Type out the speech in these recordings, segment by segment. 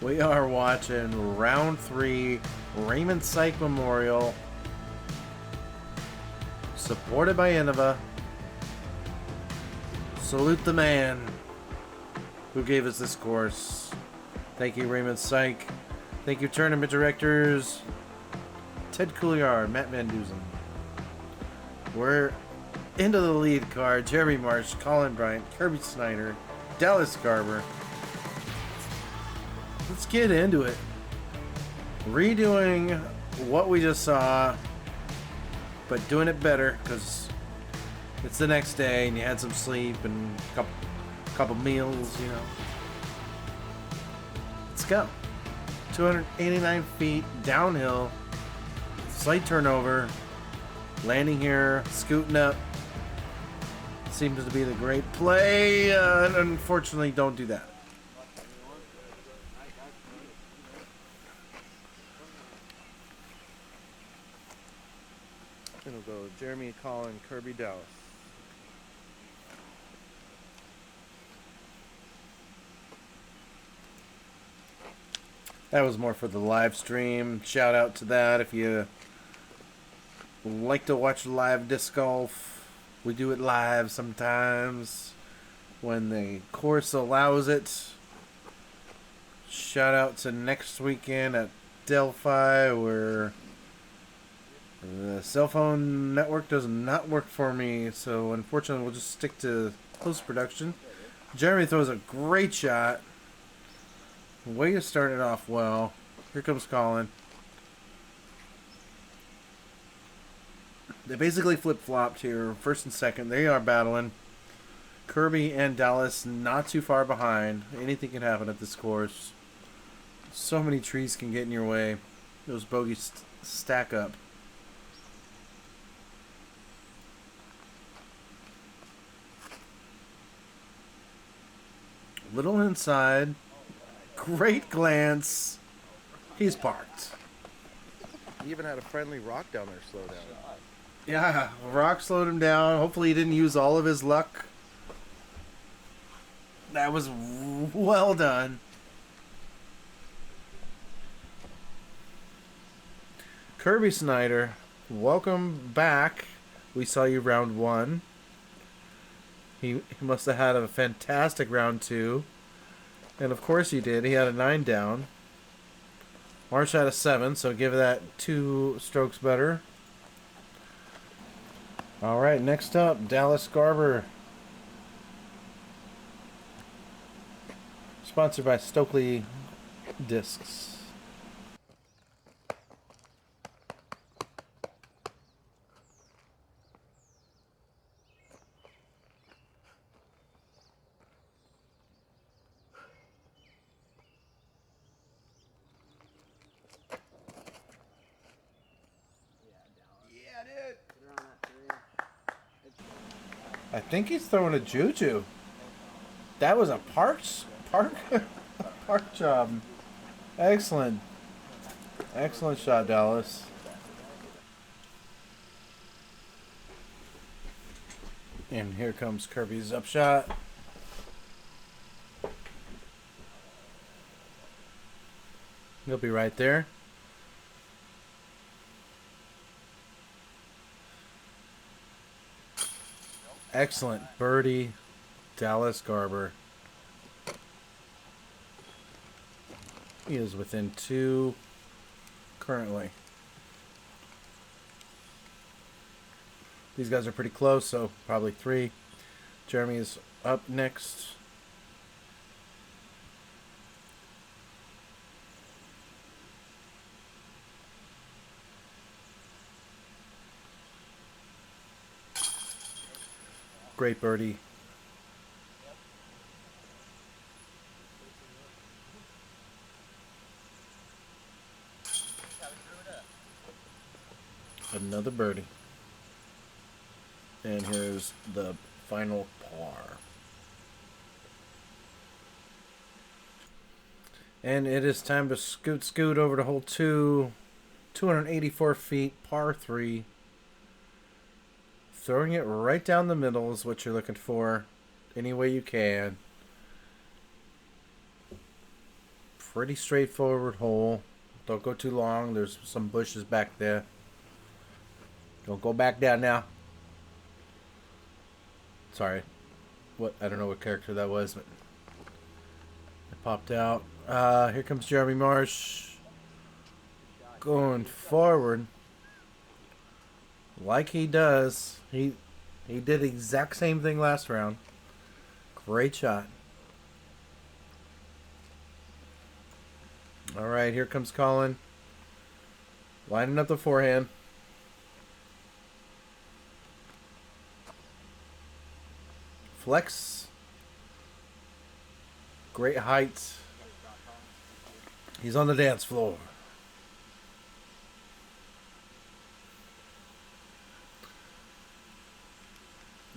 We are watching round 3, Raymond Seick Memorial, supported by Innova. Salute the man who gave us this course. Thank you, Raymond Seick. Thank you, tournament directors, Ted Couliard, Matt Van Dusen. We're into the lead card. Jeremy Marsh, Colin, Bryant, Kirby, Snyder, Dallas, Garber. Let's get into it. Redoing what we just saw, but doing it better because it's the next day and you had some sleep and a couple meals, you know. Let's go. 289 feet downhill, slight turnover, landing here, scooting up. Seems to be the great play. Unfortunately, don't do that. It'll go Jeremy, Colin, Kirby, Dallas. That was more for the live stream. Shout out to that. If you like to watch live disc golf, we do it live sometimes when the course allows it. Shout out to next weekend at Delphi, where the cell phone network does not work for me, so unfortunately we'll just stick to post-production. Jeremy throws a great shot. Way to start it off well. Here comes Colin. They basically flip-flopped here, first and second. They are battling. Kirby and Dallas not too far behind. Anything can happen at this course. So many trees can get in your way. Those bogeys stack up. Little inside. Great glance. He's parked. He even had a friendly rock down there slow down. Yeah, rock slowed him down. Hopefully he didn't use all of his luck. That was well done. Kirby Snyder, welcome back. We saw you round 1. He must have had a fantastic round 2. And of course he did. He had a 9 down. Marsh had a 7, so give that 2 strokes better. Alright, next up, Dallas Garber. Sponsored by Stokely Discs. I think he's throwing a juju. That was a park job. Excellent. Excellent shot, Dallas. And here comes Kirby's up shot. He'll be right there. Excellent birdie, Dallas Garber. He is within 2 currently. These guys are pretty close, so probably 3. Jeremy is up next. Great birdie. Another birdie. And here's the final par. And it is time to scoot over to hole 2. 284 feet, par 3. Throwing it right down the middle is what you're looking for. Any way you can. Pretty straightforward hole. Don't go too long. There's some bushes back there. Don't go back down now. Sorry. What? I don't know what character that was, but it popped out. Here comes Jeremy Marsh. Going forward. Like he does. He did the exact same thing last round. Great shot. Alright, here comes Colin. Lining up the forehand. Flex. Great height. He's on the dance floor.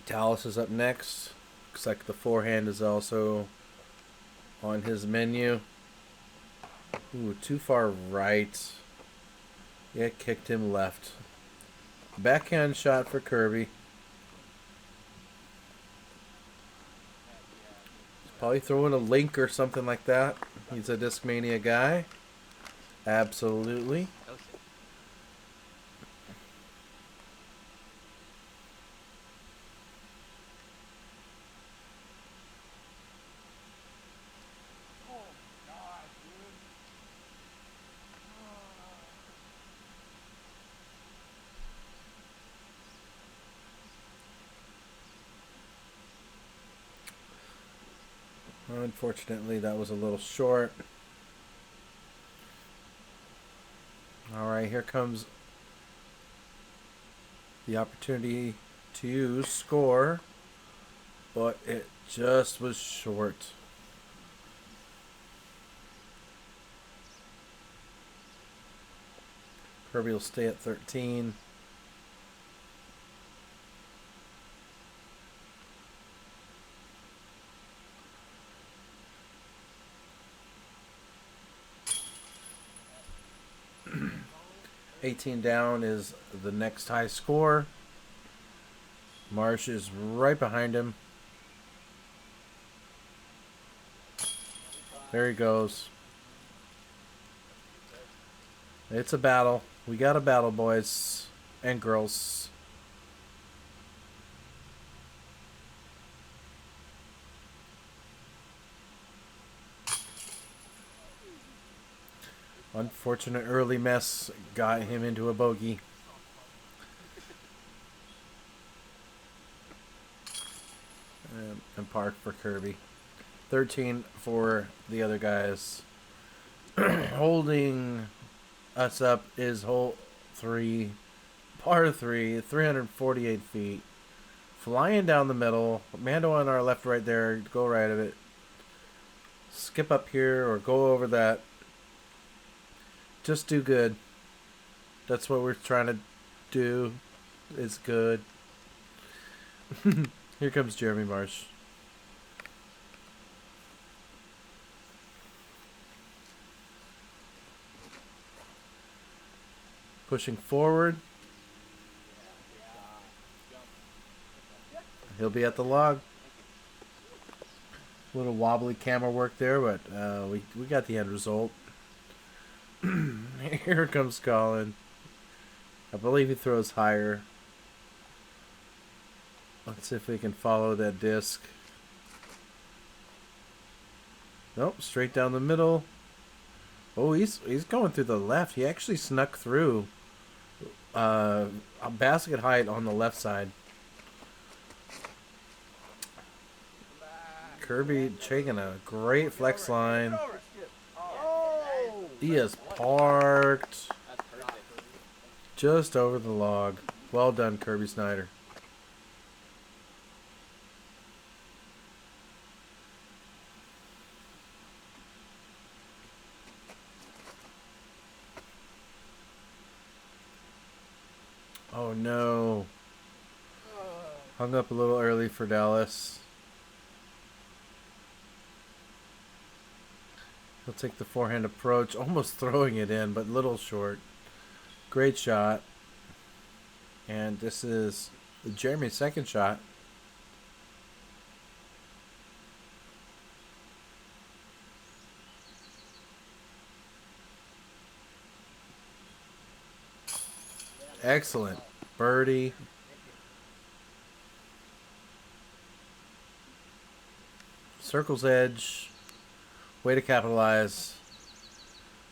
Dallas is up next. Looks like the forehand is also on his menu. Ooh, too far right. Yeah, kicked him left. Backhand shot for Kirby. He's probably throwing a link or something like that. He's a Discmania guy. Absolutely. Unfortunately, that was a little short. Alright, here comes the opportunity to score, but it just was short. Kirby will stay at 13. $18 down is the next high score. Marsh is right behind him. There he goes. It's a battle. We got a battle, boys and girls. Unfortunate early mess got him into a bogey. And park for Kirby. 13 for the other guys. Holding us up is hole 3, par 3, 348 feet. Flying down the middle. Mando on our left, right there. Go right of it. Skip up here or go over that. Just do good. That's what we're trying to do. It's good. Here comes Jeremy Marsh. Pushing forward. He'll be at the log. A little wobbly camera work there, but we got the end result. Here comes Colin. I believe he throws higher. Let's see if we can follow that disc. Nope, straight down the middle. Oh, he's going through the left. He actually snuck through a basket height on the left side. Kirby taking a great flex line. He is parked just over the log. Well done, Kirby Snyder. Oh no. Hung up a little early for Dallas. He'll take the forehand approach, almost throwing it in, but little short. Great shot. And this is Jeremy's second shot. Excellent. Birdie. Circle's edge. Way to capitalize.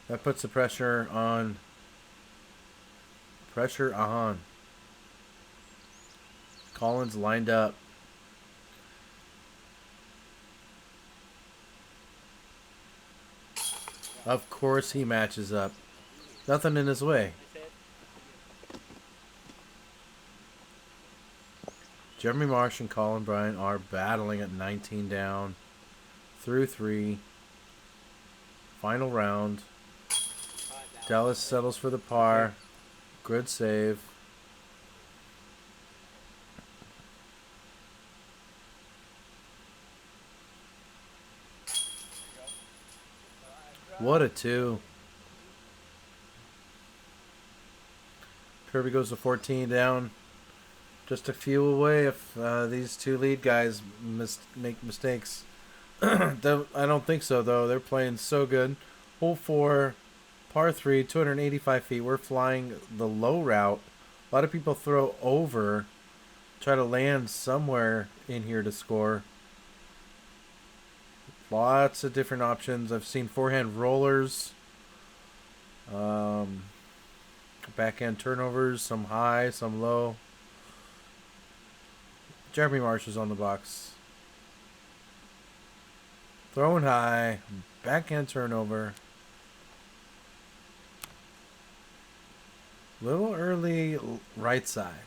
That puts the pressure on. Pressure on. Colin's lined up. Of course he matches up. Nothing in his way. Jeremy Marsh and Colin Bryant are battling at 19 down. Through 3. Final round. Dallas settles for the par. Good save. What a 2. Kirby goes to 14 down. Just a few away if these two lead guys make mistakes. I don't think so, though. They're playing so good. Hole 4, par 3, 285 feet. We're flying the low route. A lot of people throw over, try to land somewhere in here to score. Lots of different options. I've seen forehand rollers, backhand turnovers, some high, some low. Jeremy Marsh is on the box. Throwing high, backhand turnover. Little early right side.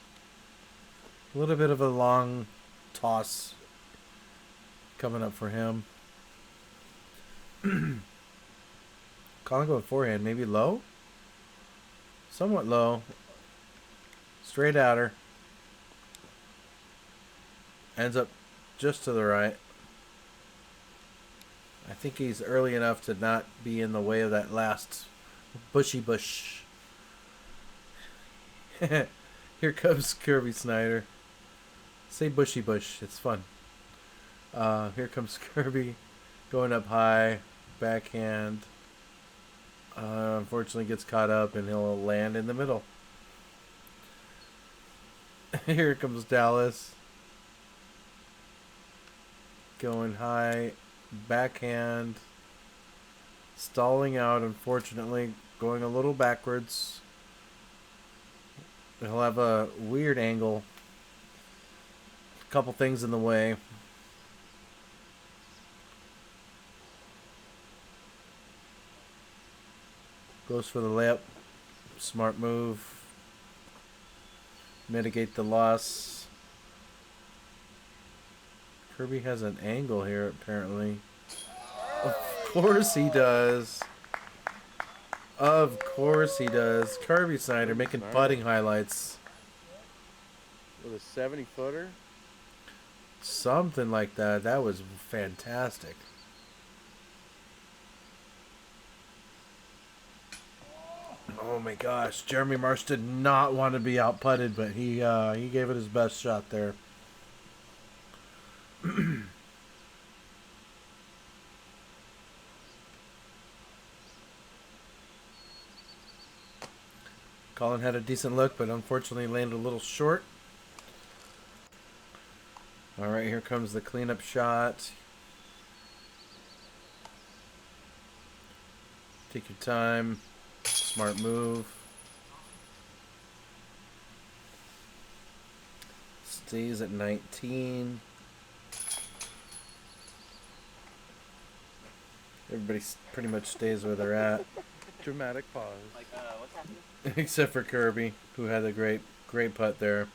A little bit of a long toss coming up for him. Colin going forehand, maybe low? Somewhat low. Straight outer. Ends up just to the right. I think he's early enough to not be in the way of that last bushy bush. Here comes Kirby Snyder. Say bushy bush. It's fun. Here comes Kirby going up high. Backhand. Unfortunately gets caught up and he'll land in the middle. Here comes Dallas. Going high. Backhand. Stalling out, unfortunately. Going a little backwards. He'll have a weird angle. A couple things in the way. Goes for the layup. Smart move. Mitigate the loss. Kirby has an angle here, apparently. Of course he does. Of course he does. Kirby Snyder making putting highlights. With a 70-footer? Something like that. That was fantastic. Oh my gosh. Jeremy Marsh did not want to be out putted, but he gave it his best shot there. Colin had a decent look, but unfortunately landed a little short. Alright, here comes the cleanup shot. Take your time. Smart move. Stays at 19. Everybody pretty much stays where they're at. Dramatic pause. What's happening? Except for Kirby, who had a great putt there.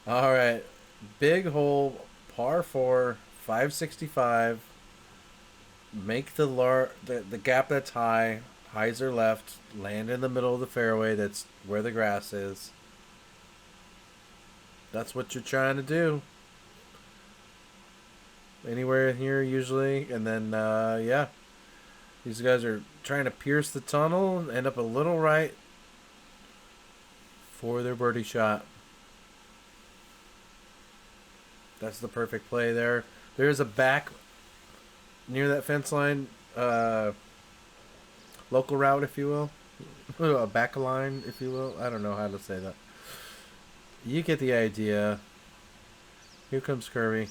Alright. Big hole, par 4, 565. Make the gap that's high. Highs are left. Land in the middle of the fairway. That's where the grass is. That's what you're trying to do. Anywhere in here, usually. And then, yeah. These guys are trying to pierce the tunnel and end up a little right for their birdie shot. That's the perfect play there. There's a back near that fence line. Local route, if you will. A back line, if you will. I don't know how to say that. You get the idea. Here comes Kirby.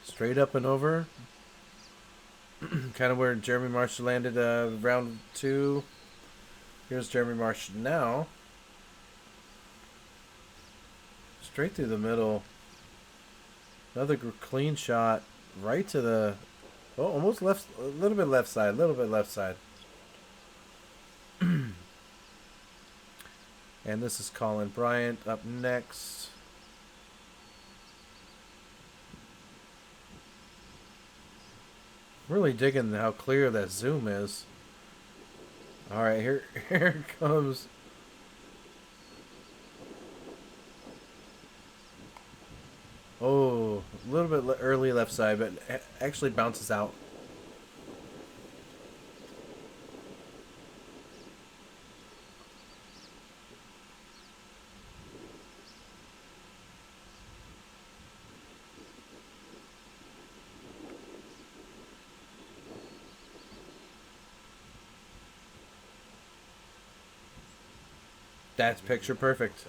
Straight up and over. Kind of where Jeremy Marsh landed round 2. Here's Jeremy Marsh now. Straight through the middle. Another clean shot. Right to the... Oh, almost left. A little bit left side. A little bit left side. And this is Colin Bryant up next. Really digging how clear that zoom is. Alright, here it comes. Oh, a little bit early left side, but actually bounces out. That's picture perfect.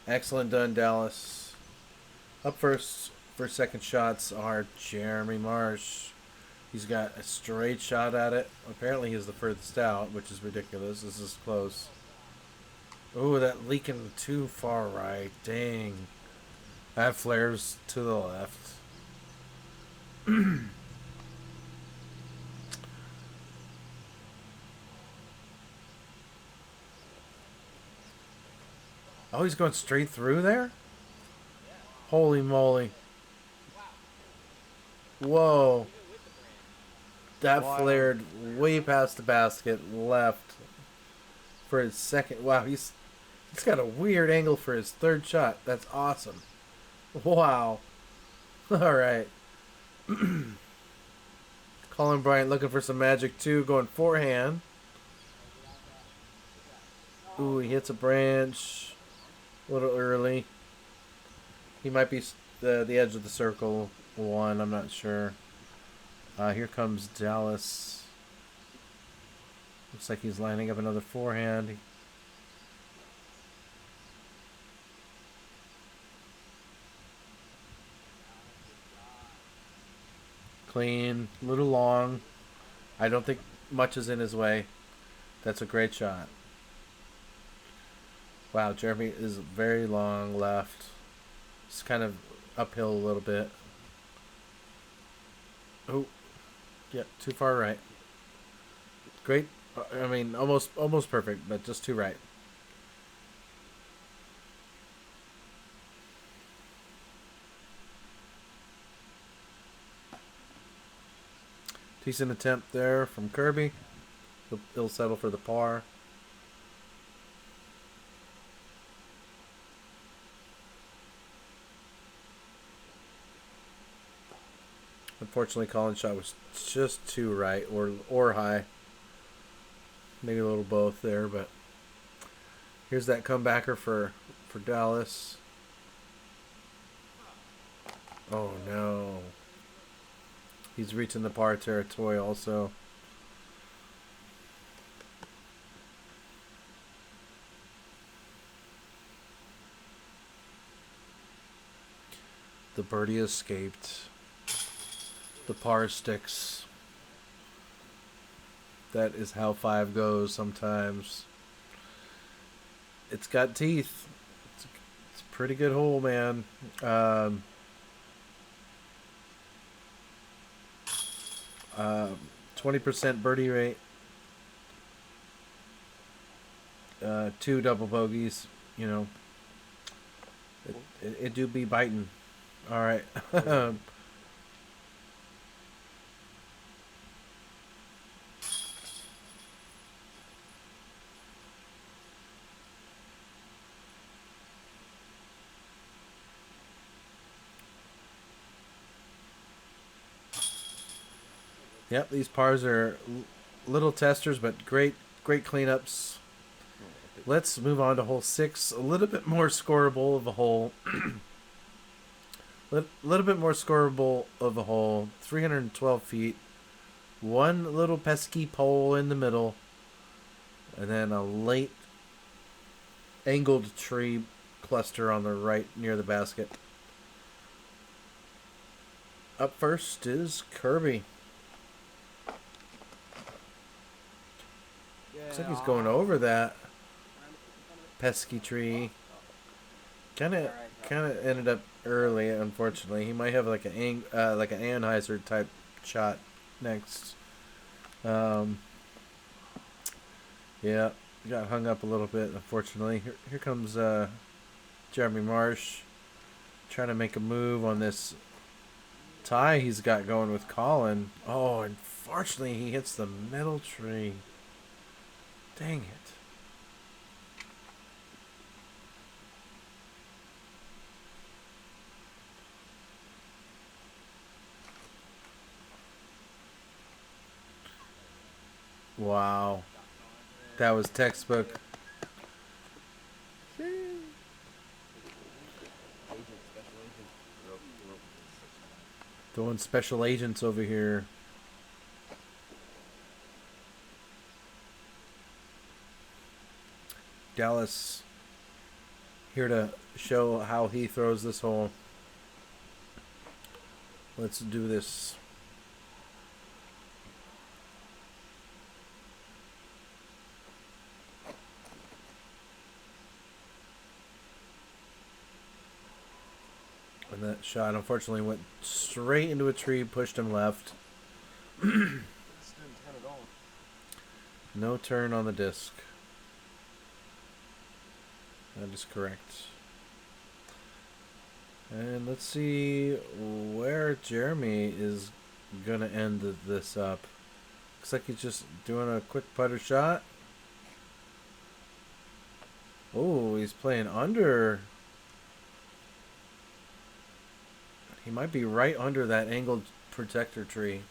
Excellent done, Dallas. Up first for second shots are Jeremy Marsh. He's got a straight shot at it. Apparently he's the furthest out, which is ridiculous. This is close. Oh, that leaking too far right. Dang. That flares to the left. Oh, he's going straight through there? Holy moly. Whoa. That flared way past the basket, left for his second. Wow, he's got a weird angle for his third shot. That's awesome. Wow. All right. Colin Bryant looking for some magic too, going forehand. Ooh, he hits a branch. A little early. He might be the edge of the circle one. I'm not sure. Here comes Dallas. Looks like he's lining up another forehand. Clean. A little long. I don't think much is in his way. That's a great shot. Wow, Jeremy is very long left. It's kind of uphill a little bit. Oh, yeah, too far right. Great. I mean, almost perfect, but just too right. Decent attempt there from Kirby. He'll settle for the par. Unfortunately, Colin's shot was just too right or high. Maybe a little both there, but here's that comebacker for Dallas. Oh no. He's reaching the par territory also. The birdie escaped. The par sticks. That is how 5 goes sometimes. It's got teeth. It's a pretty good hole, man. 20% birdie rate. 2 double bogeys. You know, it do be biting. All right. Yep, these pars are little testers, but great cleanups. Let's move on to hole 6. A little bit more scoreable of a hole. A little bit more scoreable of a hole. 312 feet. One little pesky pole in the middle. And then a late angled tree cluster on the right near the basket. Up first is Kirby. Looks like he's going over that pesky tree. Kind of ended up early, unfortunately. He might have like an Anheuser type shot next. Yeah, got hung up a little bit, unfortunately. Here comes Jeremy Marsh, trying to make a move on this tie he's got going with Colin. Oh, unfortunately, he hits the middle tree. Dang it. Wow. That was textbook. Throwing special agents over here. Dallas here to show how he throws this hole. Let's do this. And that shot unfortunately went straight into a tree, pushed him left. No turn on the disc. That is correct. And let's see where Jeremy is going to end this up. Looks like he's just doing a quick putter shot. Oh, he's playing under. He might be right under that angled protector tree.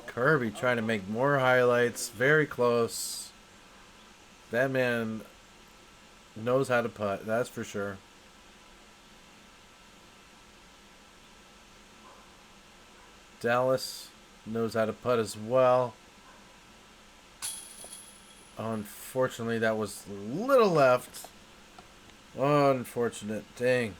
Kirby trying to make more highlights. Very close. That man knows how to putt. That's for sure. Dallas knows how to putt as well. Unfortunately, that was a little left. Unfortunate. Dang.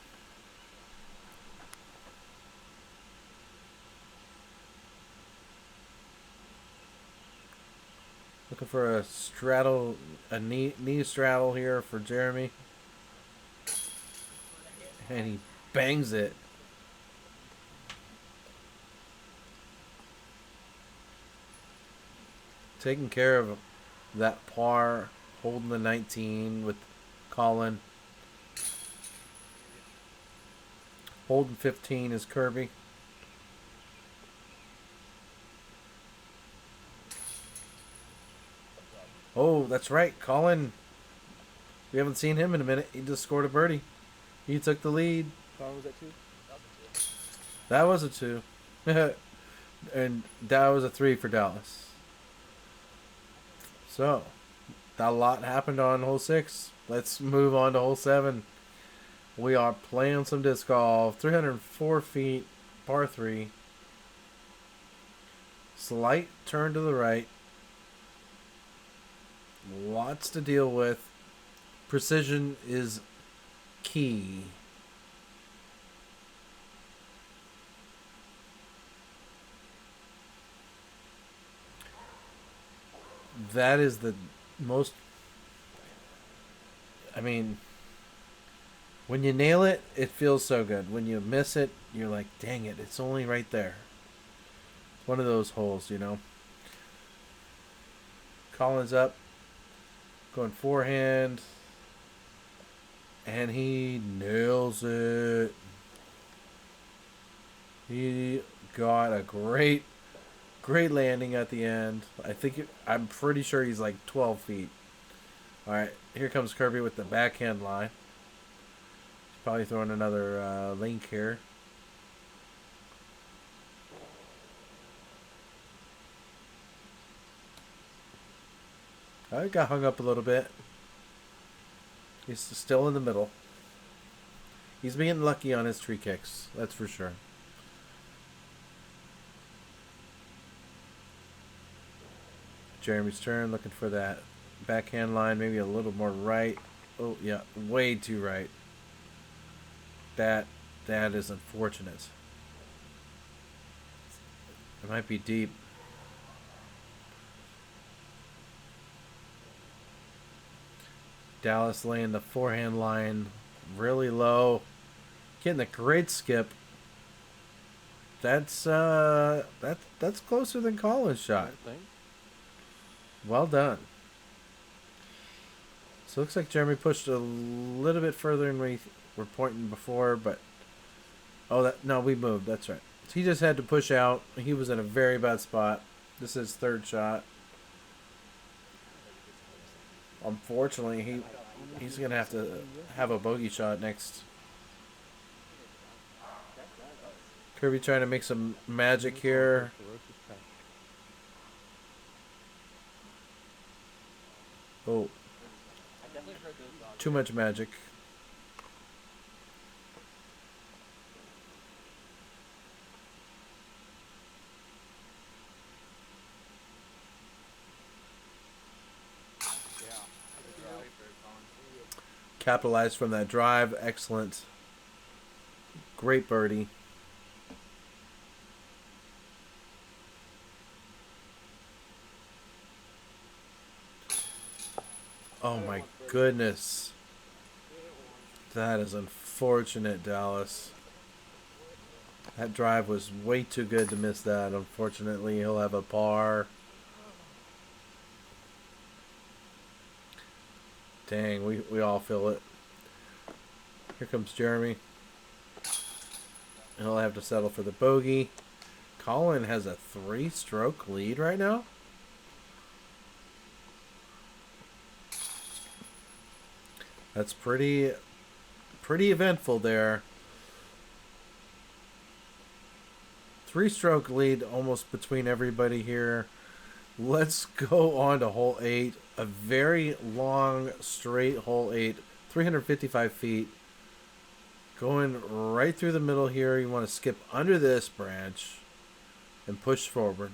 Looking for a straddle, a knee straddle here for Jeremy. And he bangs it. Taking care of that par, holding the 19 with Colin. Holding 15 is Kirby. Oh, that's right, Colin. We haven't seen him in a minute. He just scored a birdie. He took the lead. Colin, was that 2? That was a 2. And that was a 3 for Dallas. So, a lot happened on hole 6. Let's move on to hole 7. We are playing some disc golf. 304 feet, par 3. Slight turn to the right. Lots to deal with. Precision is key. That is the most... I mean, when you nail it, it feels so good. When you miss it, you're like, dang it, it's only right there. One of those holes, you know. Colin's up. Going forehand. And he nails it. He got a great landing at the end. I'm pretty sure he's like 12 feet. All right, here comes Kirby with the backhand line. He's probably throwing another link here. I got hung up a little bit. He's still in the middle. He's being lucky on his tree kicks. That's for sure. Jeremy's turn, looking for that backhand line, maybe a little more right. Oh yeah, way too right. That is unfortunate. It might be deep. Dallas laying the forehand line really low, getting a great skip. That's closer than Colin's shot. Well done. So it looks like Jeremy pushed a little bit further than we were pointing before, but we moved. That's right. So he just had to push out. He was in a very bad spot. This is his third shot. Unfortunately, he's gonna have to have a bogey shot next. Kirby trying to make some magic here. Oh, too much magic. Capitalized from that drive. Excellent. Great birdie. Oh my goodness. That is unfortunate, Dallas. That drive was way too good to miss that. Unfortunately, he'll have a par. Dang, we all feel it. Here comes Jeremy. He'll have to settle for the bogey. Colin has a 3-stroke lead right now. That's pretty eventful there. 3-stroke lead almost between everybody here. Let's go on to hole 8. A very long, straight hole 8. 355 feet. Going right through the middle here. You want to skip under this branch and push forward.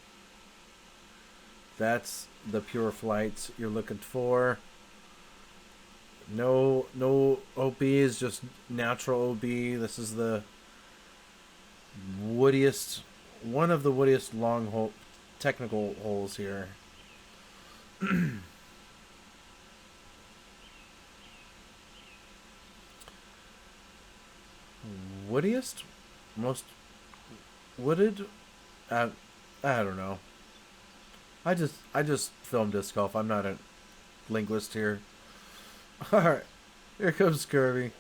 That's the pure flight you're looking for. No OBs, just natural OB. This is the woodiest, one of the woodiest long hole technical holes here. Woodiest? Most wooded? I don't know. I just film disc golf. I'm not a linguist here. Alright. Here comes Kirby.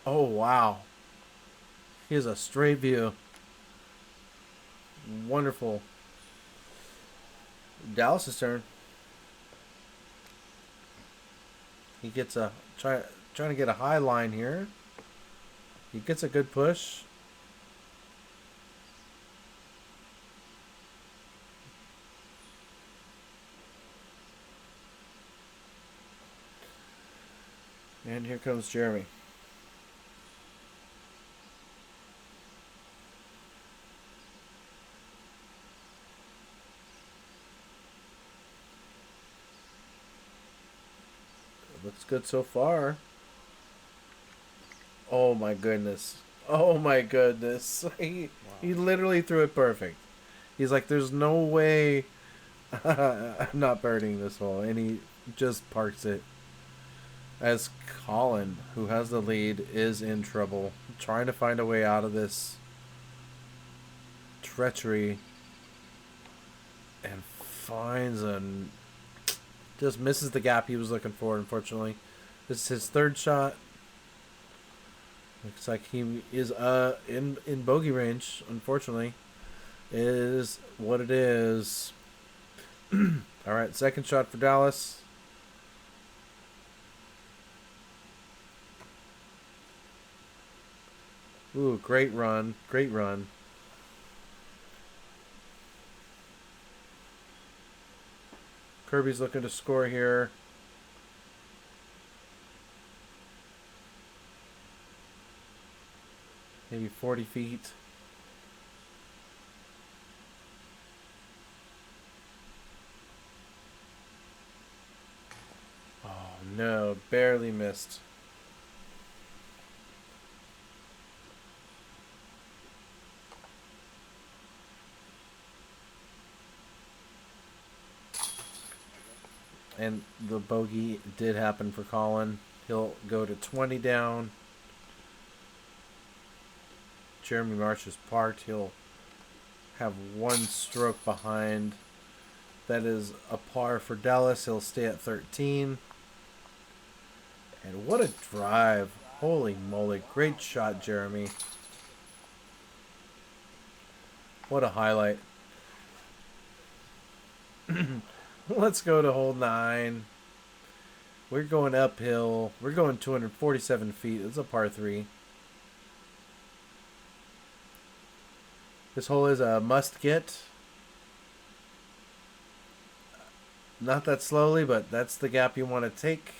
Oh wow. Here's a straight view. Wonderful. Dallas's turn. He gets a trying to get a high line here. He gets a good push. And here comes Jeremy. Looks good so far. Oh my goodness. Oh my goodness. He literally threw it perfect. He's like, there's no way I'm not birding this hole. And he just parks it. As Colin, who has the lead, is in trouble. Trying to find a way out of this treachery. And finds an... just misses the gap he was looking for, unfortunately. This is his third shot. Looks like he is in bogey range, unfortunately. It is what it is. Alright, second shot for Dallas. Ooh, great run. Great run. Kirby's looking to score here. Maybe 40 feet. Oh no, barely missed. And the bogey did happen for Colin. He'll go to 20 down. Jeremy Marsh is parked. He'll have one stroke behind. That is a par for Dallas. He'll stay at 13. And what a drive. Holy moly. Great shot, Jeremy. What a highlight. Let's go to hole 9. We're going uphill. We're going 247 feet. It's a par 3. This hole is a must get. Not that slowly, but that's the gap you want to take.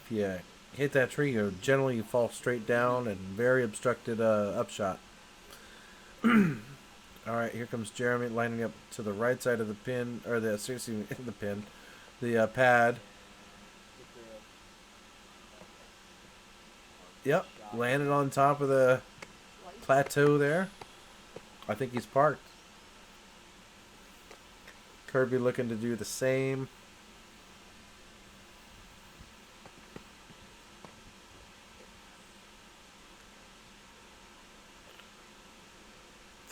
If you hit that tree, you generally fall straight down and very obstructed upshot. All right, here comes Jeremy lining up to the right side of the pin, or the pin, the pad. Yep, landed on top of the plateau there. I think he's parked. Kirby looking to do the same.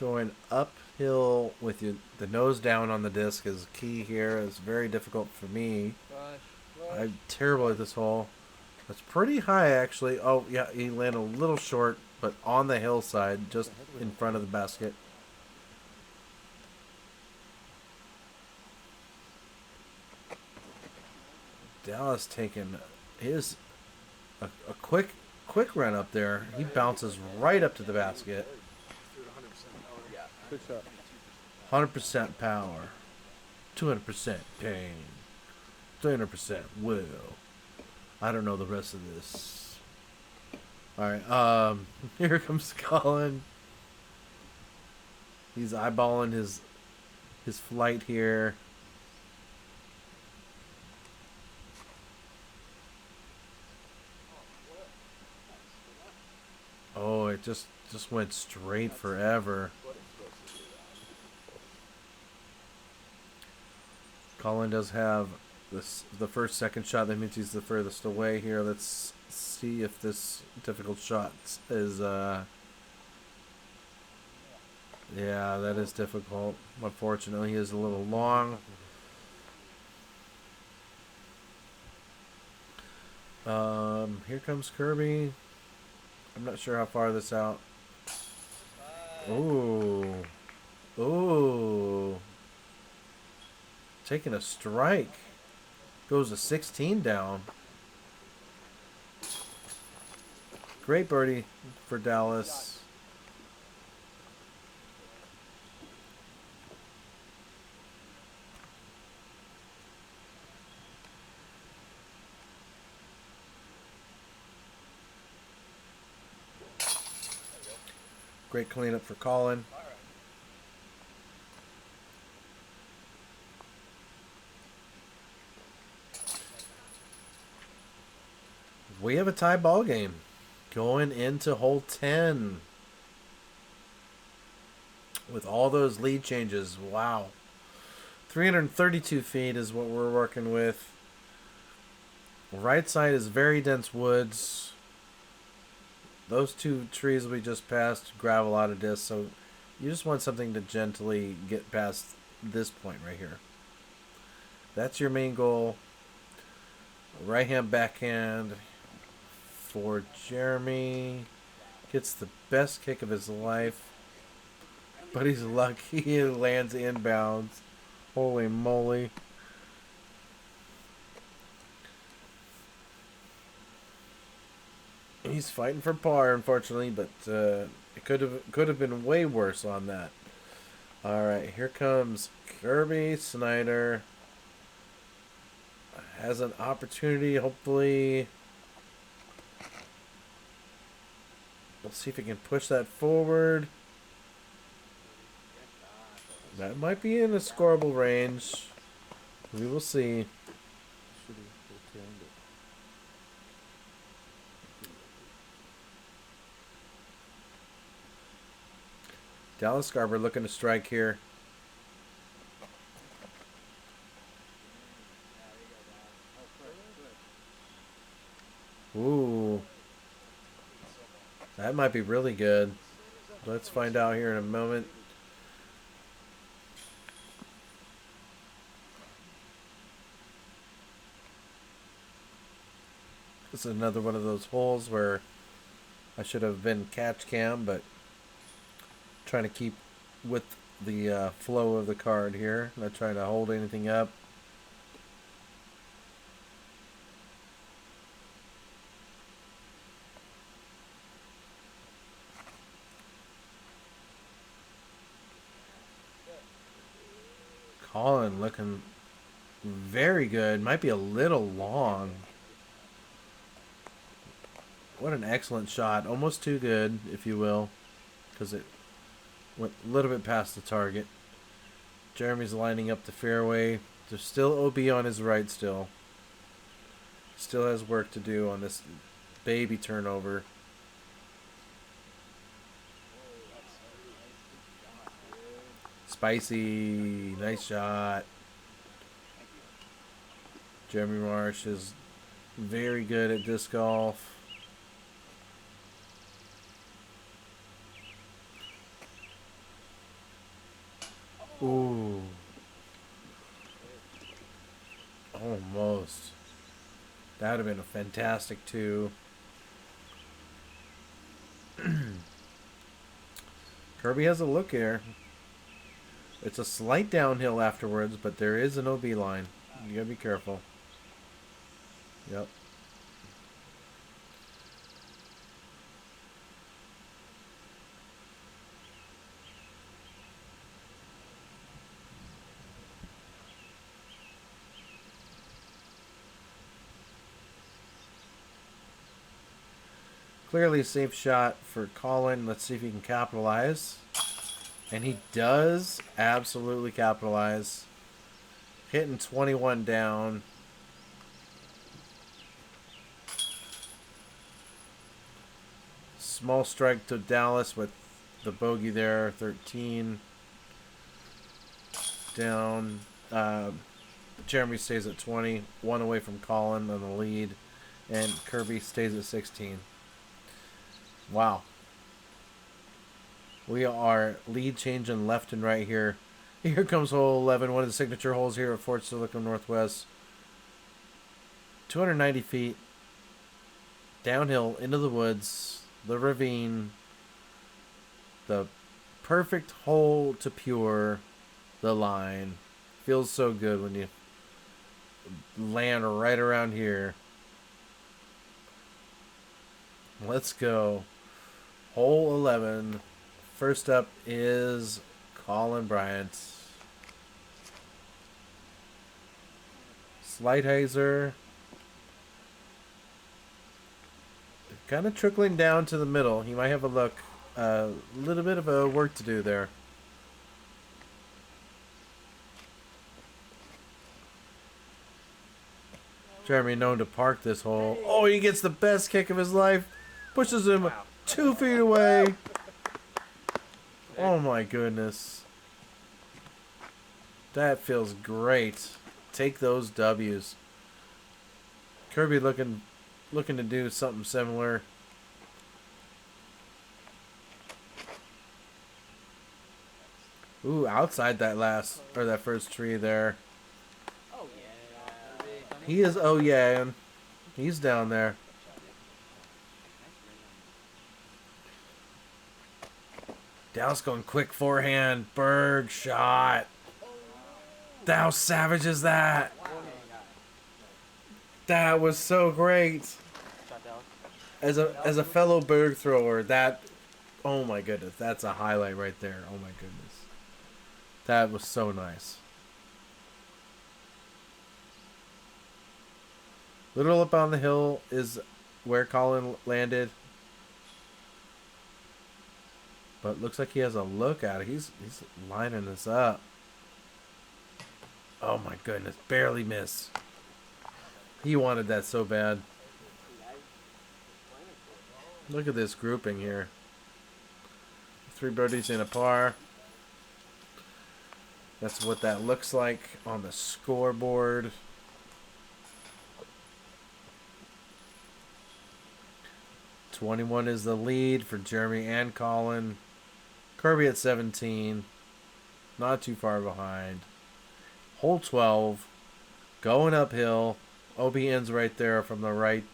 Going uphill with the nose down on the disc is key here. It's very difficult for me. I'm terrible at this hole. It's pretty high, actually. Oh, yeah, he landed a little short, but on the hillside, just in front of the basket. Dallas taking his a quick run up there. He bounces right up to the basket. 100% power, 200% pain, 300% will. I don't know the rest of this. All right, here comes Colin. He's eyeballing his flight here. Oh, it just went straight forever. Colin does have the first second shot. That means he's the furthest away here. Let's see if this difficult shot is yeah, that is difficult. Unfortunately, he is a little long. Here comes Kirby. I'm not sure how far this out. Ooh. Ooh. Taking a strike. Goes to 16 down. Great birdie for Dallas. Great cleanup for Colin. We have a tie ball game going into hole 10 with all those lead changes. Wow. 332 feet is what we're working with. Right side is very dense woods. Those two trees we just passed gravel out of disc, so you just want something to gently get past this point right here. That's your main goal. Right hand, backhand for Jeremy. Gets the best kick of his life, but he's lucky he lands inbounds. Holy moly. He's fighting for par, unfortunately, but it could have been way worse on that. All right, here comes Kirby, Snyder has an opportunity, hopefully. Let's see if he can push that forward. That might be in a scoreable range. We will see. Dallas Garber looking to strike here. Ooh. That might be really good. Let's find out here in a moment. This is another one of those holes where I should have been catch cam, but trying to keep with the flow of the card here. Not trying to hold anything up. Colin looking very good. Might be a little long. What an excellent shot. Almost too good, if you will, because it went a little bit past the target. Jeremy's lining up the fairway. There's still OB on his right still. Still has work to do on this baby turnover. Spicy. Nice shot. Jeremy Marsh is very good at disc golf. Ooh. Almost. That would have been a fantastic two. Kirby has a look here. It's a slight downhill afterwards, but there is an OB line. You gotta be careful. Yep. Clearly a safe shot for Colin. Let's see if he can capitalize. And he does absolutely capitalize. Hitting 21 down. Small strike to Dallas with the bogey there. 13 down. Jeremy stays at 20. One away from Colin on the lead. And Kirby stays at 16. Wow. We are lead changing left and right here. Here comes hole 11, one of the signature holes here at Fort Silicon Northwest. 290 feet. Downhill into the woods. The ravine. The perfect hole to pure. The line. Feels so good when you land right around here. Let's go. Hole 11. First up is Colin Bryant. Slight hazer. Kind of trickling down to the middle. He might have a look. A little bit of a work to do there. Jeremy known to park this hole. Oh, he gets the best kick of his life. Pushes him 2 feet away. Oh my goodness. That feels great. Take those W's. Kirby looking to do something similar. Ooh, outside that first tree there. Oh yeah. He is he's down there. Dallas going quick forehand. Berg shot. How savage is that? That was so great. As a fellow Berg thrower, that, oh my goodness, that's a highlight right there. Oh my goodness. That was so nice. Little up on the hill is where Colin landed. But looks like he has a lookout. He's lining this up. Oh my goodness. Barely missed. He wanted that so bad. Look at this grouping here. 3 birdies in a par. That's what that looks like on the scoreboard. .21 is the lead for Jeremy and Colin. Kirby at 17. Not too far behind. Hole 12. Going uphill. OBN's right there from the right.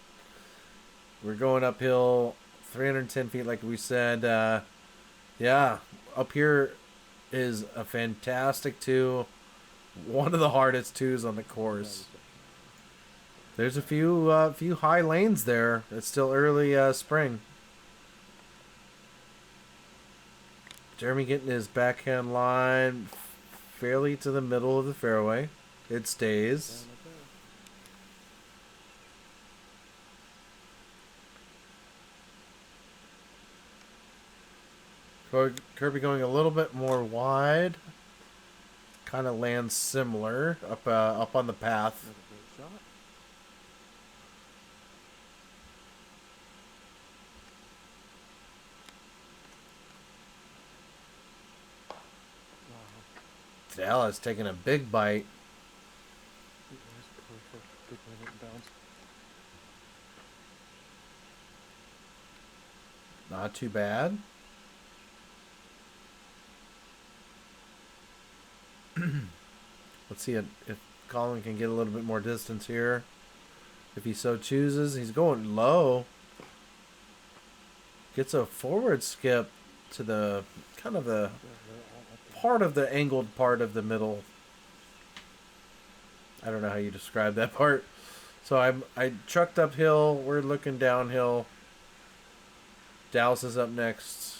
We're going uphill 310 feet like we said. Yeah, up here is a fantastic 2. One of the hardest 2s on the course. There's a few high lanes there. It's still early spring. Jeremy getting his backhand line fairly to the middle of the fairway. It stays. Kirby going a little bit more wide. Kind of lands similar up on the path. Dallas taking a big bite. Not too bad. Let's see if Colin can get a little bit more distance here. If he so chooses. He's going low. Gets a forward skip to the kind of the part of the angled part of the middle. I don't know how you describe that part. So I trucked uphill. We're looking downhill. Dallas is up next.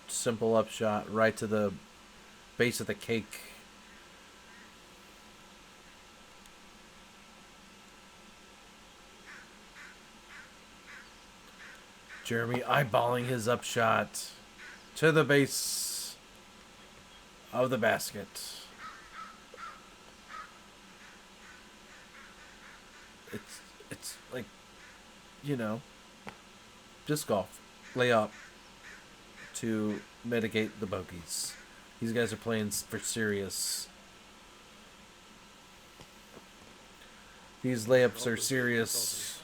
Simple upshot right to the base of the cake. Jeremy eyeballing his upshot to the base of the basket. It's like, you know, disc golf. Lay up to mitigate the bogeys. These guys are playing for serious. These layups are serious.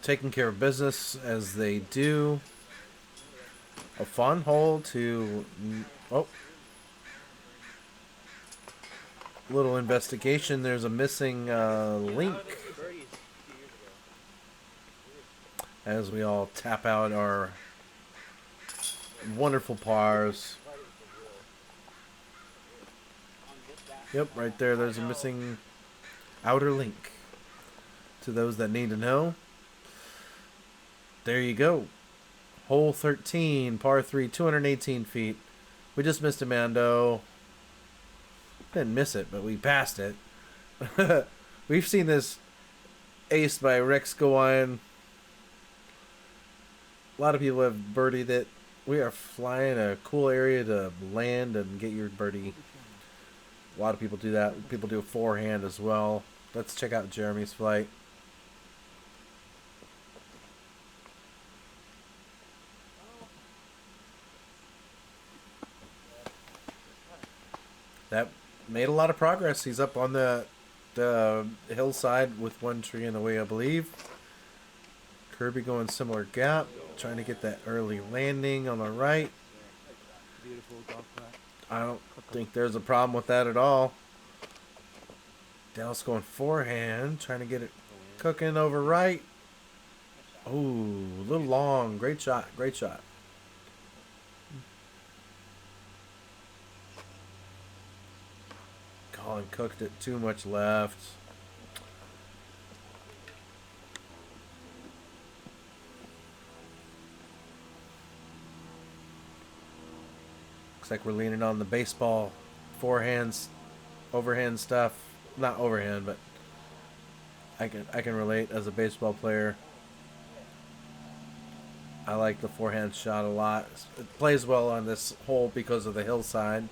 Taking care of business as they do. A fun hole to... Oh. Little investigation. There's a missing link. As we all tap out our wonderful pars. Yep, right there. There's a missing outer link. To those that need to know. There you go. Hole 13, par 3, 218 feet. We just missed a Mando. Didn't miss it, but we passed it. We've seen this ace by Rex go on. A lot of people have birdied it. We are flying a cool area to land and get your birdie. A lot of people do that. People do a forehand as well. Let's check out Jeremy's flight. That made a lot of progress. He's up on the hillside with one tree in the way, I believe. Kirby going similar gap, trying to get that early landing on the right. I don't think there's a problem with that at all. Dallas going forehand, trying to get it cooking over right. Oh, a little long. Great shot. Great shot. Colin cooked it too much left. Looks like we're leaning on the baseball forehands, overhand stuff. Not overhand, but I can relate as a baseball player. I like the forehand shot a lot. It plays well on this hole because of the hillside.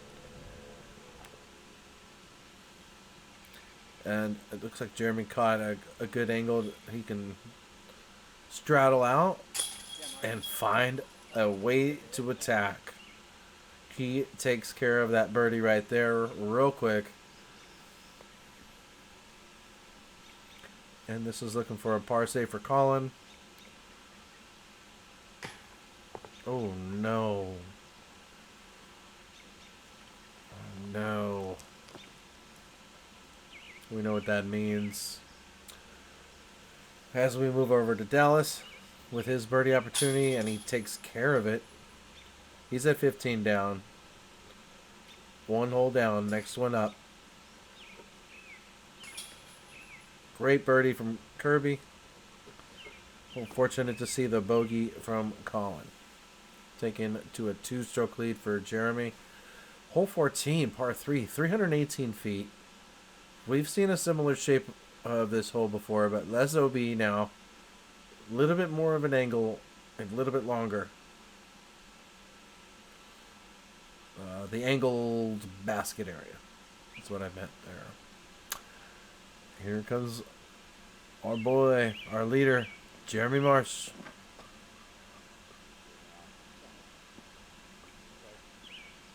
And it looks like Jeremy caught a good angle. He can straddle out and find a way to attack. He takes care of that birdie right there real quick. And this is looking for a par save for Colin. Oh no. Oh no. We know what that means. As we move over to Dallas with his birdie opportunity, and he takes care of it. He's at 15 down. One hole down, next one up. Great birdie from Kirby. Well, fortunate to see the bogey from Colin. Taken to a 2-stroke lead for Jeremy. Hole 14, par 3, 318 feet. We've seen a similar shape of this hole before, but less OB now. A little bit more of an angle, a little bit longer. The angled basket area. That's what I meant there. Here comes our boy, our leader, Jeremy Marsh.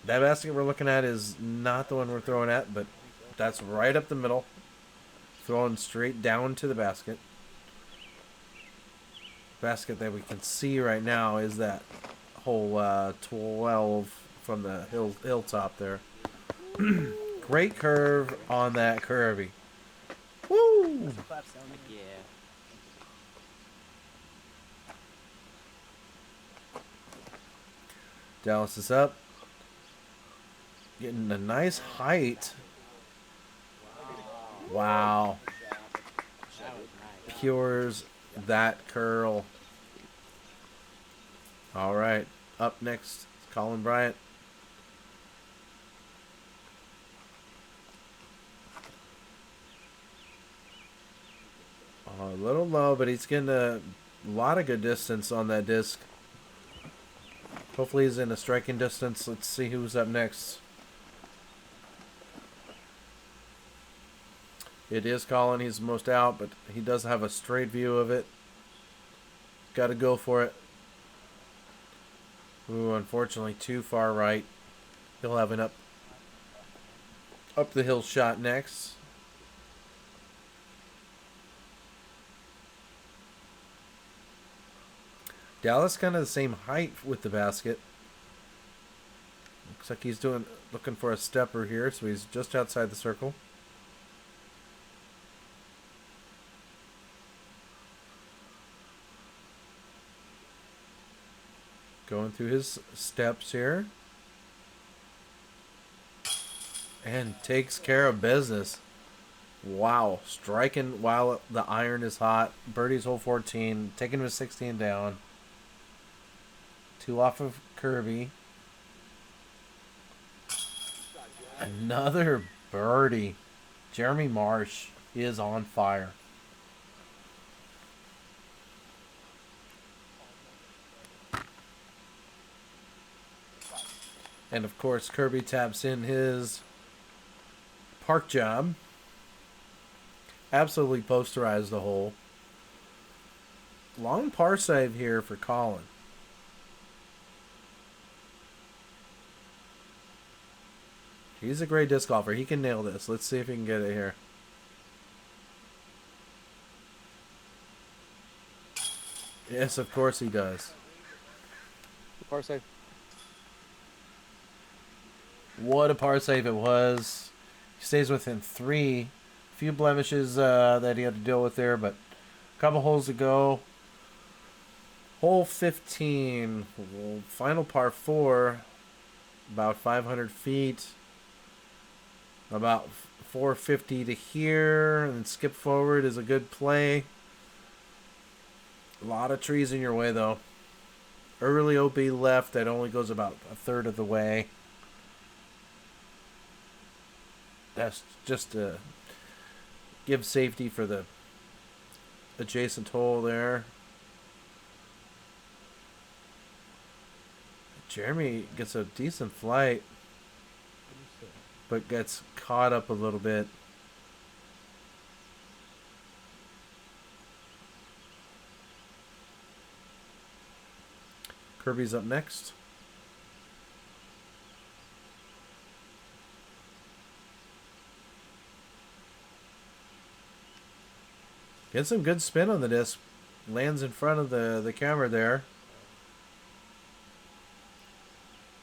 That basket we're looking at is not the one we're throwing at, but that's right up the middle. Throwing straight down to the basket. Basket that we can see right now is that hole 12 from the hilltop there. Great curve on that Kirby. Woo! Yeah. Dallas is up. Getting a nice height. Wow. That was nice. Cures that curl. All right. Up next, Colin Bryant. A little low, but he's getting a lot of good distance on that disc. Hopefully he's in a striking distance. Let's see who's up next. It is Colin. He's most out, but he does have a straight view of it. Got to go for it. Ooh, unfortunately, too far right. He'll have an up the hill shot next. Dallas kind of the same height with the basket. Looks like he's looking for a stepper here, so he's just outside the circle. Going through his steps here. And takes care of business. Wow. Striking while the iron is hot. Birdie's hole 14. Taking him to 16 down. 2 off of Kirby. Another birdie. Jeremy Marsh is on fire. And of course, Kirby taps in his park job. Absolutely posterized the hole. Long par save here for Colin. He's a great disc golfer. He can nail this. Let's see if he can get it here. Yes, of course he does. Par save. What a par save it was. He stays within 3. Few blemishes that he had to deal with there, but a couple holes to go. Hole 15. Final par 4. About 500 feet. About 450 to here. And then skip forward is a good play. A lot of trees in your way, though. Early OB left. That only goes about a third of the way. That's just to give safety for the adjacent hole there. Jeremy gets a decent flight, but gets caught up a little bit. Kirby's up next. Gets some good spin on the disc. Lands in front of the camera there.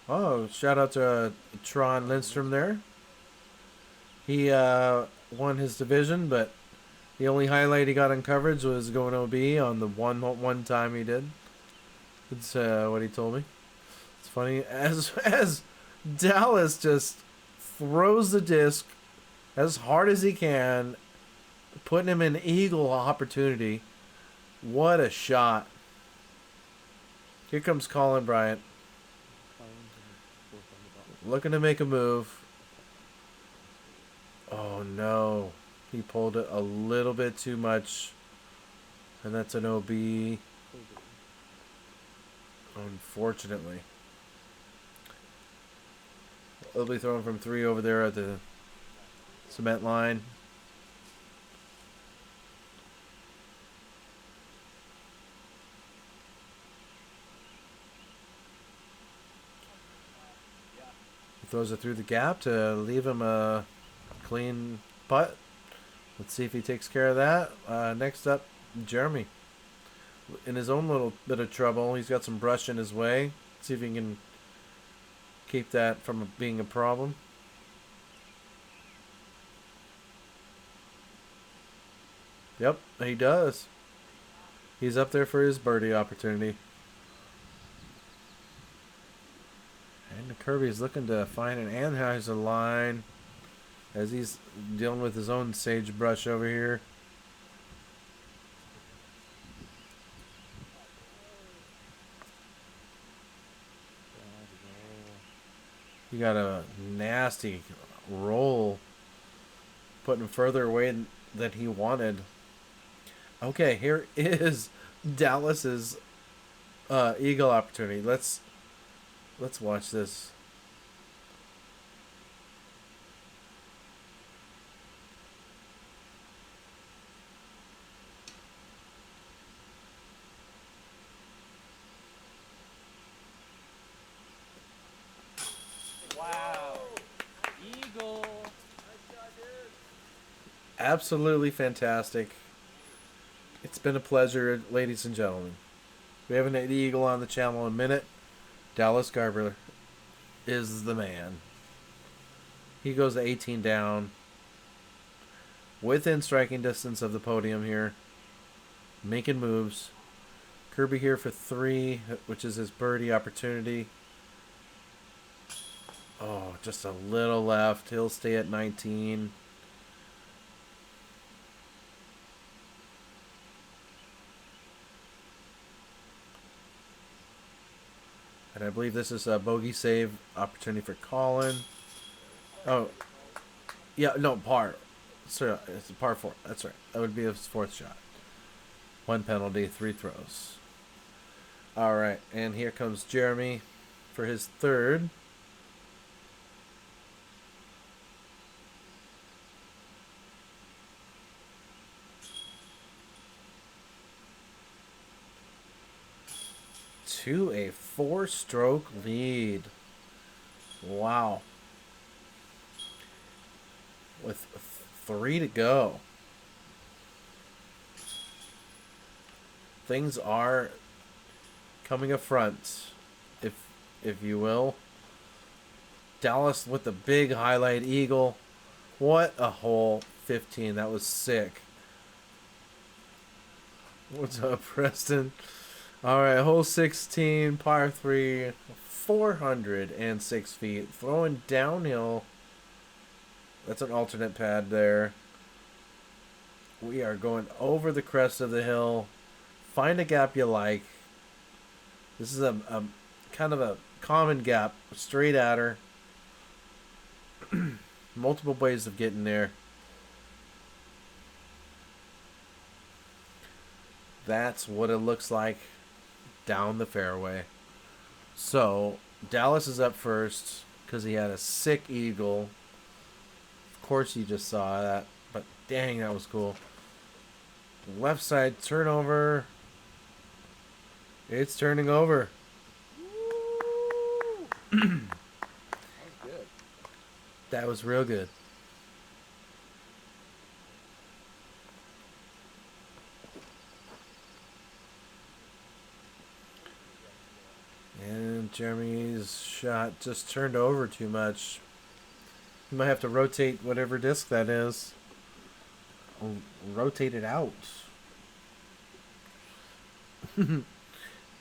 Oh, shout out to Tron Lindstrom there. He won his division, but the only highlight he got on coverage was going OB on the one time he did. It's what he told me. It's funny as Dallas just throws the disc as hard as he can, putting him in eagle opportunity. What a shot! Here comes Colin Bryant, looking to make a move. Oh no, he pulled it a little bit too much, and that's an OB. Unfortunately. They'll be throwing from 3 over there at the cement line. He throws it through the gap to leave him a clean putt. Let's see if he takes care of that. Next up, Jeremy. In his own little bit of trouble. He's got some brush in his way. See if he can keep that from being a problem. Yep, he does. He's up there for his birdie opportunity. And Kirby's looking to find an Anheuser line as he's dealing with his own sagebrush over here. He got a nasty roll, putting him further away than he wanted. Okay, here is Dallas's eagle opportunity. Let's watch this. Absolutely fantastic. It's been a pleasure, ladies and gentlemen. We haven't had eagle on the channel in a minute. Dallas Garber is the man. He goes 18 down. Within striking distance of the podium here. Making moves. Kirby here for 3, which is his birdie opportunity. Oh, just a little left. He'll stay at 19. And I believe this is a bogey save opportunity for Colin. Oh, yeah, no, par. Sorry, it's a par 4. That's right. That would be his 4th shot. 1 penalty, 3 throws. All right, and here comes Jeremy for his 3rd. To a 4-stroke lead. Wow. With 3 to go. Things are coming up front, if you will. Dallas with the big highlight eagle. What a hole. 15. That was sick. What's up, Preston? All right, hole 16, par 3, 406 feet. Throwing downhill. That's an alternate pad there. We are going over the crest of the hill. Find a gap you like. This is a kind of a common gap. Straight at her. multiple ways of getting there. That's what it looks like down the fairway. So Dallas is up first because he had a sick eagle. Of course, you just saw that, but dang, that was cool. Left side turnover. It's turning over. That was good. That was real good. And Jeremy's shot just turned over too much. You might have to rotate whatever disc that is. Rotate it out.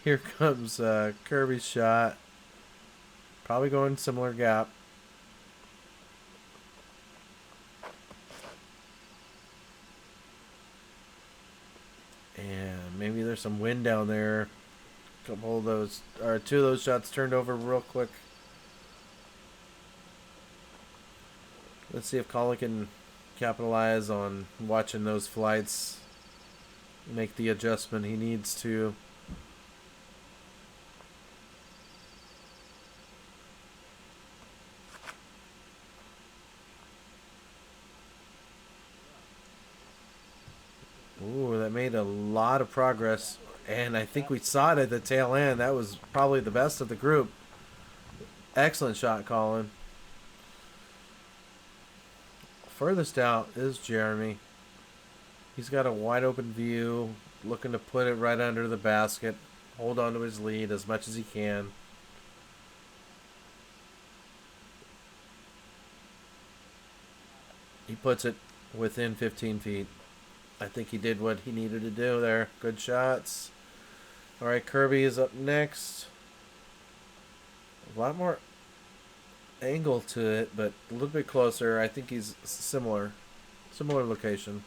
Here comes Kirby's shot. Probably going similar gap. And maybe there's some wind down there. Couple of those, or two of those shots turned over real quick. Let's see if Colin can capitalize on watching those flights. Make the adjustment he needs to. Ooh, that made a lot of progress. And I think we saw it at the tail end. That was probably the best of the group. Excellent shot, Colin. Furthest out is Jeremy. He's got a wide open view, looking to put it right under the basket. Hold on to his lead as much as he can. He puts it within 15 feet. I think he did what he needed to do there. Good shots. All right, Kirby is up next. A lot more angle to it, but a little bit closer. I think he's similar location.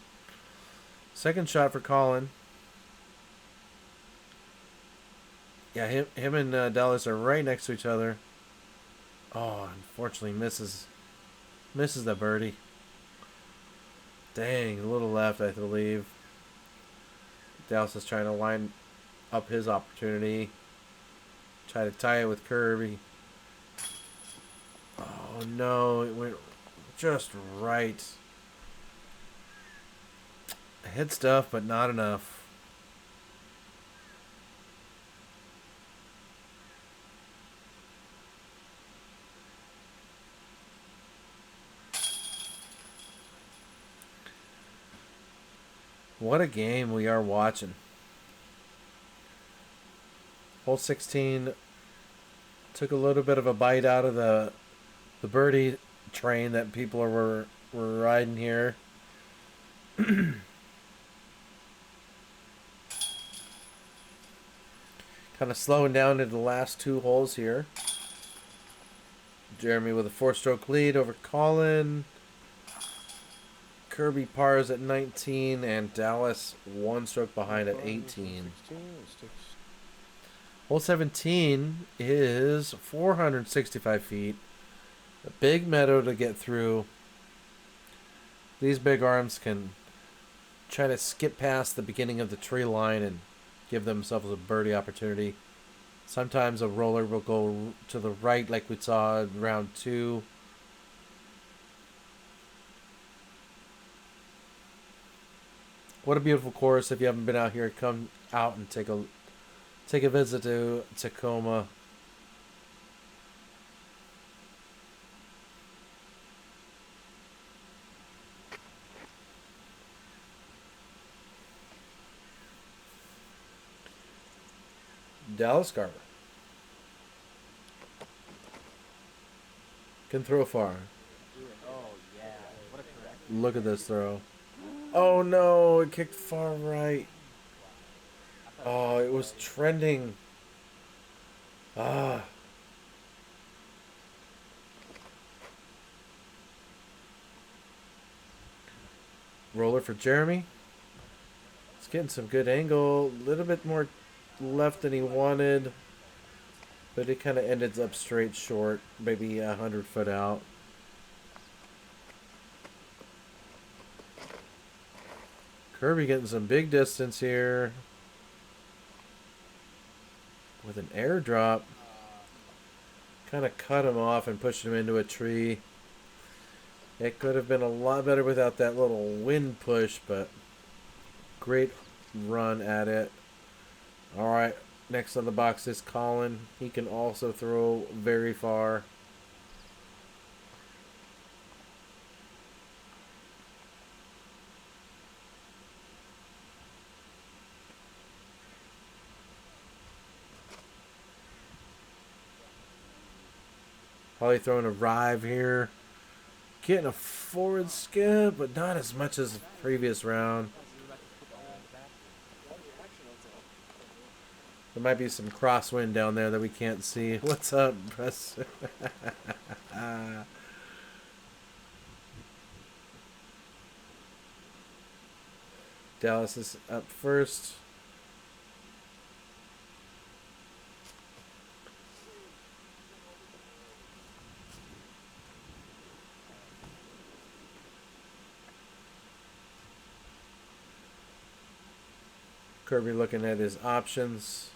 Second shot for Colin. Yeah, him and Dallas are right next to each other. Oh, unfortunately misses the birdie. Dang, a little left, I believe. Dallas is trying to line up his opportunity. Try to tie it with Kirby. Oh no, it went just right. Hit stuff, but not enough. What a game we are watching. Hole 16 took a little bit of a bite out of the birdie train that people were riding here. Kind of slowing down to the last two holes here. Jeremy with a 4-stroke lead over Colin. Kirby pars at 19 and Dallas 1 stroke behind at 18. Hole 17 is 465 feet. A big meadow to get through. These big arms can try to skip past the beginning of the tree line and give themselves a birdie opportunity. Sometimes a roller will go to the right like we saw in round 2. What a beautiful course. If you haven't been out here, come out and take a visit to Tacoma. Dallas Garber can throw far. Oh, yeah. What a correct. Look at this throw. Oh no, it kicked far right. Oh, it was trending. Ah. Roller for Jeremy. It's getting some good angle. A little bit more left than he wanted. But it kind of ended up straight short. Maybe 100 foot out. Kirby getting some big distance here. With an airdrop. Kind of cut him off and pushed him into a tree. It could have been a lot better without that little wind push, but great run at it. Alright, next on the box is Colin. He can also throw very far. Probably throwing a rive here. Getting a forward skip, but not as much as the previous round. There might be some crosswind down there that we can't see. What's up, Press? Dallas is up first. Kirby looking at his options.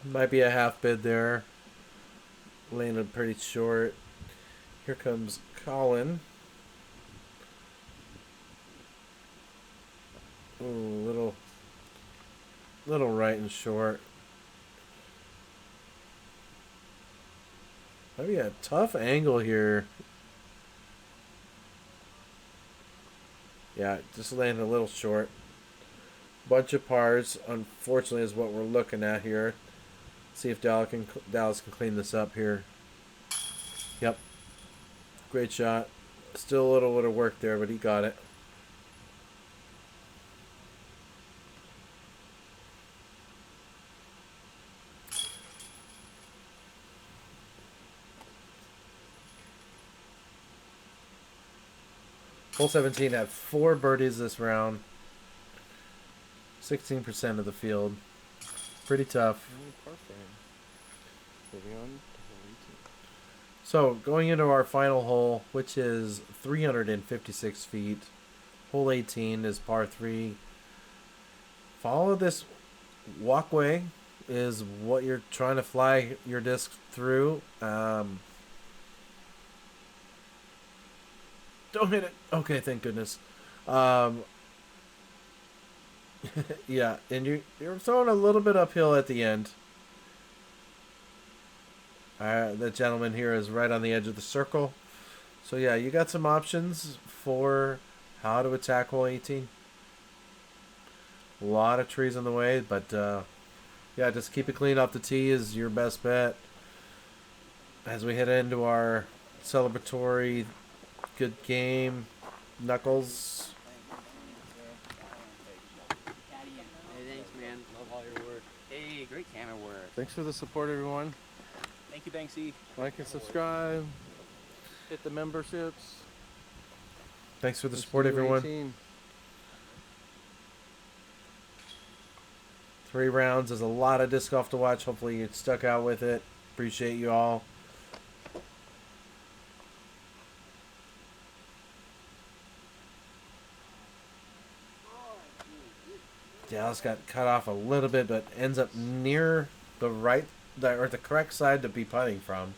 Might be a half bid there. Landed pretty short. Here comes Colin. Ooh, little right and short. Maybe a tough angle here. Yeah, just landed a little short. Bunch of pars, unfortunately, is what we're looking at here. See if Dallas can clean this up here. Yep. Great shot. Still a little bit of work there, but he got it. Hole 17 had 4 birdies this round. 16% of the field. Pretty tough. So, going into our final hole, which is 356 feet. Hole 18 is par 3. Follow this walkway is what you're trying to fly your disc through. Don't hit it. Okay, thank goodness. Yeah, and you're throwing a little bit uphill at the end. The gentleman here is right on the edge of the circle. So yeah, you got some options for how to attack hole 18. A lot of trees in the way, but yeah, just keep it clean off the tee is your best bet. As we head into our celebratory good game, Knuckles. Hey, thanks, man. Love all your work. Hey, great camera work. Thanks for the support, everyone. Thank you, Banksy. Like and subscribe. Hit the memberships. Thanks for the support, everyone. 18. 3 rounds is a lot of disc golf to watch. Hopefully you stuck out with it. Appreciate you all. Dallas got cut off a little bit, but ends up near the right, or the correct side to be putting from.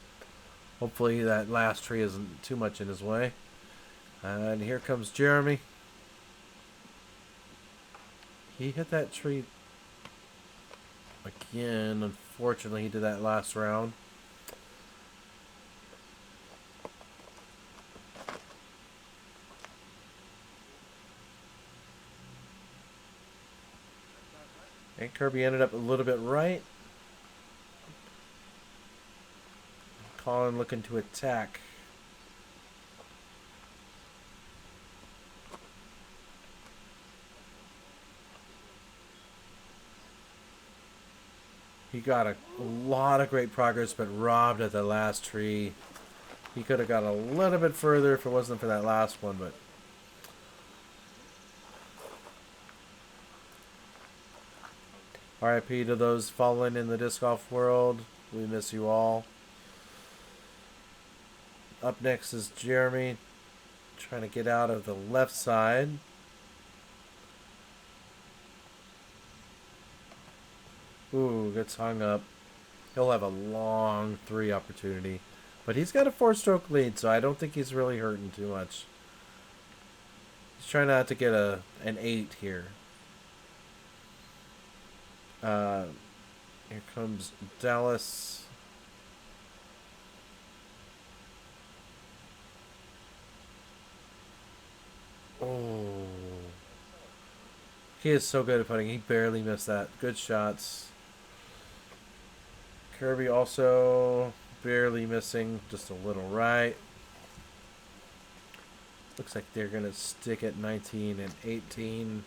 Hopefully that last tree isn't too much in his way. And here comes Jeremy. He hit that tree again. Unfortunately, he did that last round. And Kirby ended up a little bit right. Colin looking to attack. He got a lot of great progress, but robbed at the last tree. He could have got a little bit further if it wasn't for that last one, but RIP to those fallen in the disc golf world. We miss you all. Up next is Jeremy, trying to get out of the left side. Ooh, gets hung up. He'll have a long 3 opportunity. But he's got a 4-stroke lead, so I don't think he's really hurting too much. He's trying not to get an 8 here. Here comes Dallas. Oh. He is so good at putting. He barely missed that. Good shots. Kirby also barely missing. Just a little right. Looks like they're going to stick at 19 and 18.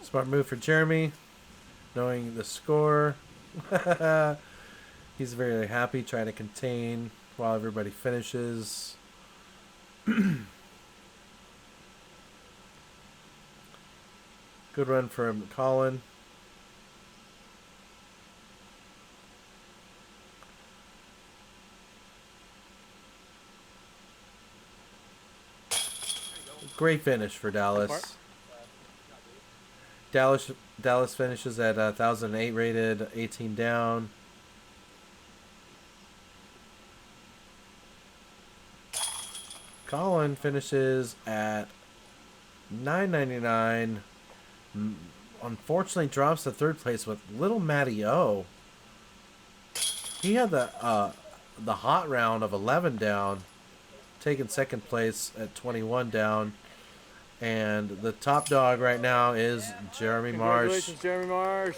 Smart move for Jeremy. Knowing the score. He's very happy, trying to contain while everybody finishes. Good run from Colin. Great finish for Dallas. Dallas finishes at 1,008 rated, 18 down. Colin finishes at 999. Unfortunately, drops to 3rd place with little Matty O. He had the hot round of 11 down, taking 2nd place at 21 down. And the top dog right now is Jeremy Marsh. Congratulations, Jeremy Marsh.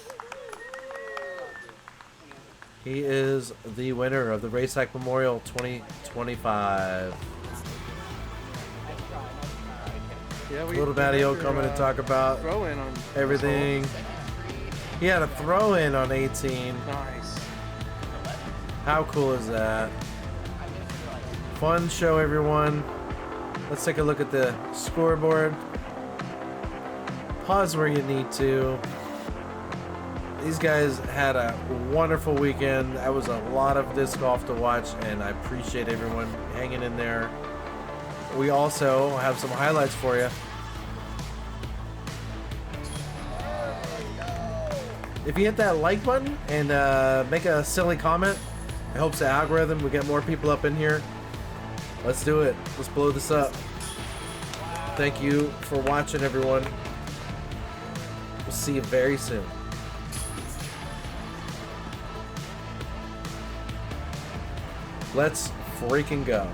He is the winner of the Seick Memorial 2025. Yeah, Little Matty O coming to talk about throw-in on everything. He had a throw-in on 18. Nice. How cool is that? Fun show, everyone. Let's take a look at the scoreboard. Pause where you need to. These guys had a wonderful weekend. That was a lot of disc golf to watch, and I appreciate everyone hanging in there. We also have some highlights for you. If you hit that like button and make a silly comment, it helps the algorithm. We get more people up in here. Let's do it. Let's blow this up. Thank you for watching, everyone. We'll see you very soon. Let's freaking go.